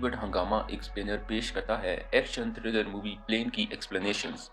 बॉलीवुड हंगामा एक्सप्लेनर पेश करता है एक्शन थ्रिलर मूवी प्लेन की एक्सप्लेनेशंस।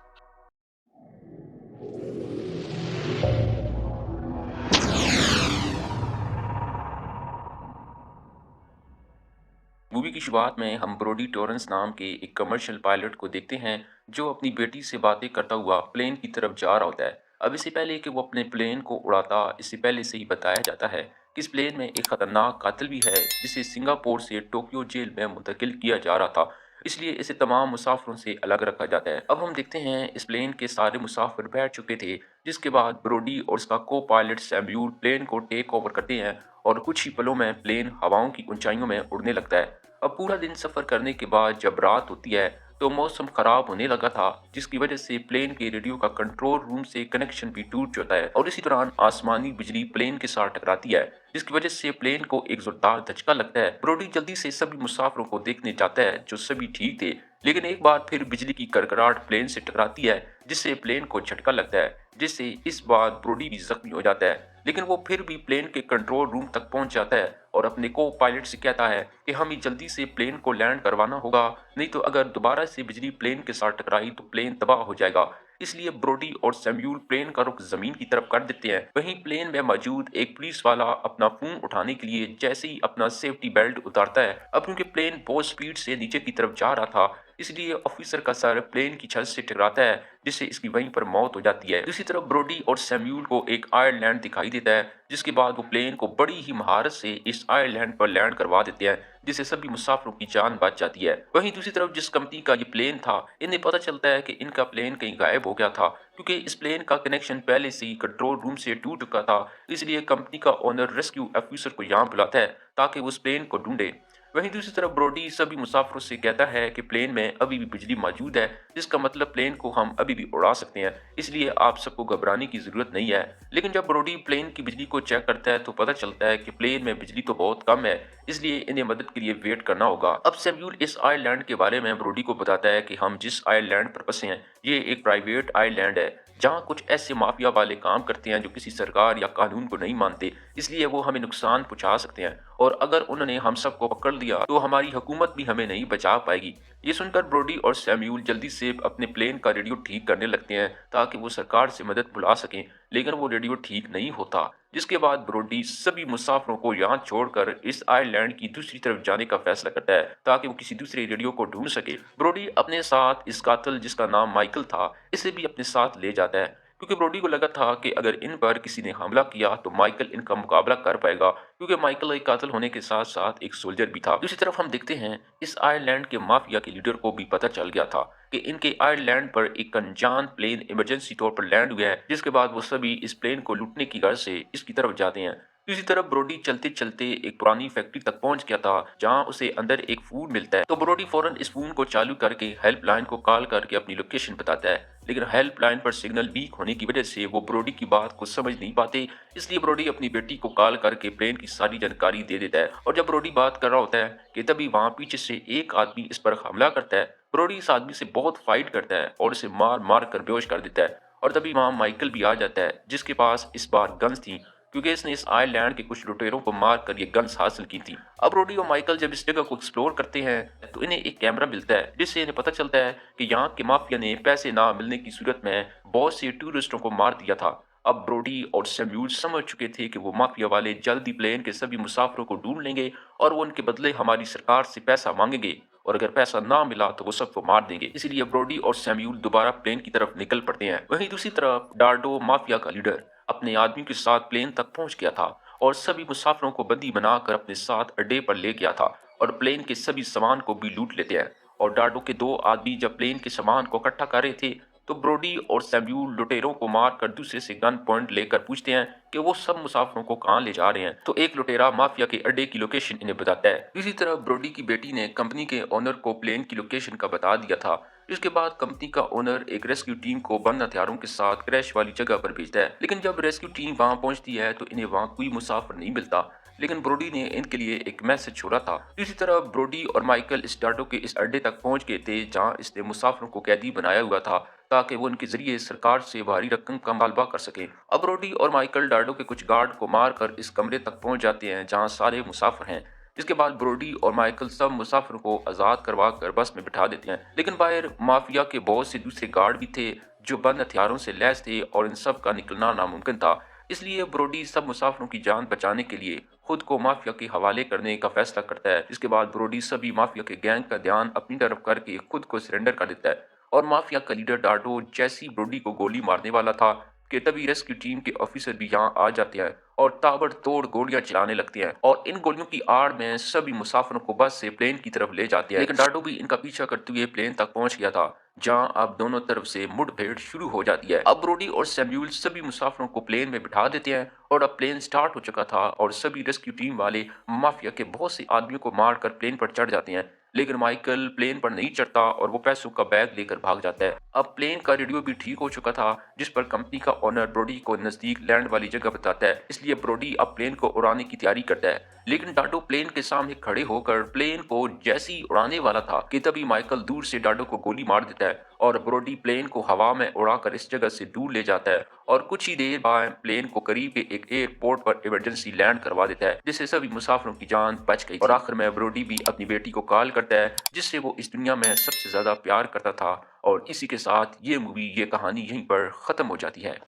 मूवी की शुरुआत में हम ब्रोडी टॉरेंस नाम के एक कमर्शियल पायलट को देखते हैं जो अपनी बेटी से बातें करता हुआ प्लेन की तरफ जा रहा होता है। अब इससे पहले कि वो अपने प्लेन को उड़ाता, इससे पहले से ही बताया जाता है कि इस प्लेन में एक खतरनाक कातिल भी है जिसे सिंगापुर से टोक्यो जेल में मुंतकिल किया जा रहा था। इसलिए इसे तमाम मुसाफिरों से अलग रखा जाता है। अब हम देखते हैं इस प्लेन के सारे मुसाफिर बैठ चुके थे, जिसके बाद ब्रोडी और उसका को पायलट सैम्यूल प्लेन को टेक ओवर करते हैं और कुछ ही पलों में प्लेन हवाओं की ऊंचाइयों में उड़ने लगता है। अब पूरा दिन सफर करने के बाद जब रात होती है तो मौसम खराब होने लगा था, जिसकी वजह से प्लेन के रेडियो का कंट्रोल रूम से कनेक्शन भी टूट जाता है और इसी दौरान आसमानी बिजली प्लेन के साथ टकराती है, जिसकी वजह से प्लेन को एक जोरदार धचका लगता है। ब्रोडी जल्दी से सभी मुसाफिरों को देखने जाता है जो सभी ठीक थे, लेकिन एक बार फिर बिजली की कड़कड़ाहट प्लेन से टकराती है जिससे प्लेन को झटका लगता है, जिससे इस बार ब्रोडी भी जख्मी हो जाता है। लेकिन वो फिर भी प्लेन के कंट्रोल रूम तक पहुंच जाता है और अपने को पायलट से कहता है कि हमें जल्दी से प्लेन को लैंड करवाना होगा, नहीं तो अगर दोबारा से बिजली प्लेन के साथ टकराई तो प्लेन तबाह हो जाएगा। इसलिए ब्रोडी और सैम्यूल प्लेन का रुख जमीन की तरफ कर देते हैं। वहीं प्लेन में मौजूद एक पुलिस वाला अपना फोन उठाने के लिए जैसे ही अपना सेफ्टी बेल्ट उतारता है, अब क्योंकि प्लेन बहुत स्पीड से नीचे की तरफ जा रहा था, इसलिए ऑफिसर का सर प्लेन की छत से टकराता है, जिससे इसकी वहीं पर मौत हो जाती है। दूसरी तरफ ब्रोडी और सैम्यूल को एक आयरलैंड दिखाई देता है, जिसके बाद वो प्लेन को बड़ी ही महारत से इस आयरलैंड पर लैंड करवा देते हैं, जिससे सभी मुसाफिरों की जान बच जाती है। वहीं दूसरी तरफ जिस कंपनी का ये प्लेन था, इन्हें पता चलता है कि इनका प्लेन कहीं गायब हो गया था, क्योंकि इस प्लेन का कनेक्शन पहले से ही कंट्रोल रूम से टूट चुका था। इसलिए कंपनी का ओनर रेस्क्यू ऑफिसर को यहाँ बुलाता है ताकि वो उस प्लेन को ढूंढे। वहीं दूसरी तरफ ब्रोडी सभी मुसाफिरों से कहता है कि प्लेन में अभी भी बिजली मौजूद है, जिसका मतलब प्लेन को हम अभी भी उड़ा सकते हैं, इसलिए आप सबको घबराने की जरूरत नहीं है। लेकिन जब ब्रोडी प्लेन की बिजली को चेक करता है तो पता चलता है कि प्लेन में बिजली तो बहुत कम है, इसलिए इन्हें मदद के लिए वेट करना होगा। अब सैम्यूल इस आइलैंड के बारे में ब्रोडी को बताता है कि हम जिस आइलैंड पर फंसे हैं, ये एक प्राइवेट आइलैंड है जहाँ कुछ ऐसे माफिया वाले काम करते हैं जो किसी सरकार या कानून को नहीं मानते, इसलिए वो हमें नुकसान पहुंचा सकते हैं और अगर उन्होंने हम सबको पकड़ लिया तो हमारी हुकूमत भी हमें नहीं बचा पाएगी। ये सुनकर ब्रोडी और सैम्यूल जल्दी से अपने प्लेन का रेडियो ठीक करने लगते हैं ताकि वो सरकार से मदद बुला सकें, लेकिन वो रेडियो ठीक नहीं होता, जिसके बाद ब्रोडी सभी मुसाफिरों को यहाँ छोड़कर इस आइलैंड की दूसरी तरफ जाने का फैसला करता है ताकि वो किसी दूसरे रेडियो को ढूंढ सके। ब्रोडी अपने साथ इस कातिल जिसका नाम माइकल था, इसे भी अपने साथ ले जाता है, क्योंकि ब्रोडी को लगा था कि अगर इन पर किसी ने हमला किया तो माइकल इनका मुकाबला कर पाएगा, क्योंकि माइकल एक कातिल होने के साथ साथ एक सोल्जर भी था। दूसरी तरफ हम देखते हैं इस आयरलैंड के माफिया के लीडर को भी पता चल गया था कि इनके आयरलैंड पर एक अनजान प्लेन इमरजेंसी तौर पर लैंड हुआ है, जिसके बाद वो सभी इस प्लेन को लूटने की गर्ज से इसकी तरफ जाते हैं। दूसरी तरफ ब्रोडी चलते चलते एक पुरानी फैक्ट्री तक पहुंच गया था जहां उसे अंदर एक फोन मिलता है, तो ब्रोडी फौरन इस फोन को चालू करके हेल्पलाइन को कॉल करके अपनी लोकेशन बताता है, लेकिन हेल्पलाइन पर सिग्नल वीक होने की वजह से वो ब्रोडी की बात को समझ नहीं पाते। इसलिए ब्रोडी अपनी बेटी को कॉल करके प्लेन की सारी जानकारी दे देता है और जब ब्रोडी बात कर रहा होता है कि तभी वहां पीछे से एक आदमी इस पर हमला करता है। ब्रोडी इस आदमी से बहुत फाइट करता है और इसे मार मार कर बेहोश कर देता है और तभी वहां माइकल भी आ जाता है, जिसके पास इस बार गन्स थी, क्योंकि इसने इस आइलैंड के कुछ लुटेरों को मार कर ये गन्स हासिल की थी। अब रोडी और माइकल जब इस जगह को एक्सप्लोर करते हैं तो इन्हें एक कैमरा मिलता है, जिससे इन्हें पता चलता है कि यहाँ के माफिया ने पैसे ना मिलने की सूरत में बहुत से टूरिस्टों को मार दिया था। अब ब्रोडी और सैम्यूल समझ चुके थे कि वो माफिया वाले जल्दी प्लेन के सभी मुसाफिरों को ढूंढ लेंगे और वो उनके बदले हमारी सरकार से पैसा मांगेंगे और अगर पैसा ना मिला तो वो सबको मार देंगे। इसीलिए ब्रोडी और सैम्यूल दोबारा प्लेन की तरफ निकल पड़ते हैं। वहीं दूसरी तरफ डार्डो माफिया का लीडर अपने आदमी के साथ प्लेन तक पहुंच गया था और सभी मुसाफिरों को बंदी बनाकर अपने साथ अड्डे पर ले गया था और प्लेन के सभी सामान को भी लूट लेते हैं। और डार्डो के दो आदमी जब प्लेन के सामान को इकट्ठा कर रहे थे तो ब्रोडी और सैम्यूल लुटेरों को मारकर दूसरे से गन पॉइंट लेकर पूछते हैं कि वो सब मुसाफिरों को कहाँ ले जा रहे हैं, तो एक लुटेरा माफिया के अड्डे की लोकेशन इन्हें बताता है। इसी तरह ब्रोडी की बेटी ने कंपनी के ओनर को प्लेन की लोकेशन का बता दिया था। इसके बाद कंपनी का ओनर एक रेस्क्यू टीम को बंद हथियारों के साथ क्रैश वाली जगह पर भेजता है, लेकिन जब रेस्क्यू टीम वहां पहुंचती है तो इन्हें वहां कोई मुसाफिर नहीं मिलता, लेकिन ब्रोडी ने इनके लिए एक मैसेज छोड़ा था। इसी तरह ब्रोडी और माइकल इस डार्डो के इस अड्डे तक पहुंच गए थे जहां इसने मुसाफिरों को कैदी बनाया हुआ था ताकि वो उनके जरिए सरकार से भारी रकम का मुतालबा कर सकें। अब ब्रोडी और माइकल डार्डो के कुछ गार्ड को मारकर इस कमरे तक पहुंच जाते हैं जहां सारे मुसाफिर हैं, इसके बाद ब्रोडी और माइकल सब मुसाफिरों को आज़ाद करवा कर बस में बिठा देते हैं, लेकिन बाहर माफिया के बहुत से दूसरे गार्ड भी थे जो बंद हथियारों से लैस थे और इन सब का निकलना नामुमकिन था। इसलिए ब्रोडी सब मुसाफिरों की जान बचाने के लिए खुद को माफिया के हवाले करने का फैसला करता है। इसके बाद ब्रोडी सभी माफिया के गैंग का ध्यान अपनी तरफ करके खुद को सरेंडर कर देता है और माफिया का लीडर डार्डो जैसी ब्रोडी को गोली मारने वाला था कि तभी रेस्क्यू टीम के ऑफिसर भी यहाँ आ जाते हैं और ताबड़तोड़ गोलियां चलाने लगते हैं और इन गोलियों की आड़ में सभी मुसाफिरों को बस से प्लेन की तरफ ले जाते हैं। लेकिन डार्डो भी इनका पीछा करते हुए प्लेन तक पहुंच गया था, जहां अब दोनों तरफ से मुठभेड़ शुरू हो जाती है। अब ब्रोडी और सैम्यूल सभी मुसाफिरों को प्लेन में बिठा देते हैं और अब प्लेन स्टार्ट हो चुका था और सभी रेस्क्यू टीम वाले माफिया के बहुत से आदमियों को मारकर प्लेन पर चढ़ जाते हैं। लेकिन माइकल प्लेन पर नहीं चढ़ता और वो पैसों का बैग लेकर भाग जाता है। अब प्लेन का रेडियो भी ठीक हो चुका था, जिस पर कंपनी का ओनर ब्रोडी को नजदीक लैंड वाली जगह बताता है। इसलिए ब्रोडी अब प्लेन को उड़ाने की तैयारी करता है, लेकिन डाडो प्लेन के सामने खड़े होकर प्लेन को जैसे ही उड़ाने वाला था कि तभी माइकल दूर से डाडो को गोली मार देता है और ब्रोडी प्लेन को हवा में उड़ाकर इस जगह से दूर ले जाता है और कुछ ही देर बाद प्लेन को करीब के एक एयरपोर्ट पर इमरजेंसी लैंड करवा देता है, जिससे सभी मुसाफिरों की जान बच गई और आखिर में ब्रोडी भी अपनी बेटी को कॉल करता है जिससे वो इस दुनिया में सबसे ज्यादा प्यार करता था। और इसी के साथ ये मूवी, ये कहानी यहीं पर खत्म हो जाती है।